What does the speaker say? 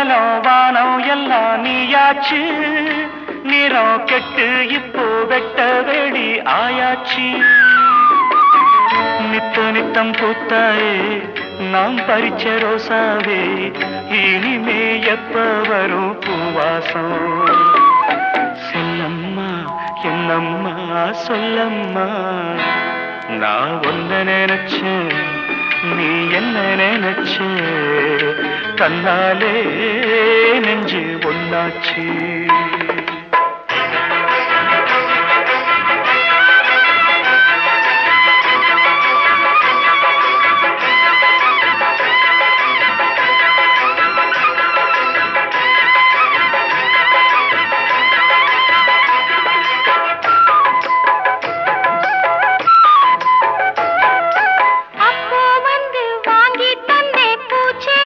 நிலம் வானம் எல்லாம் நீயாச்சு, நிறம் கெட்டு இப்போ வெட்ட வெளி ஆயாச்சு. நித்த நித்தம் பூத்தாயே நாம் பறிச்ச ரோசாவே, இனிமே எப்ப வரும் பூவாசம்? செல்லம்மா என்னம்மா சொல்லம்மா, நான் ஒன்ன நினைச்சேன் நீ என்ன நினைச்ச, தன்னாலே நெஞ்சு ஒன்னாச்சு.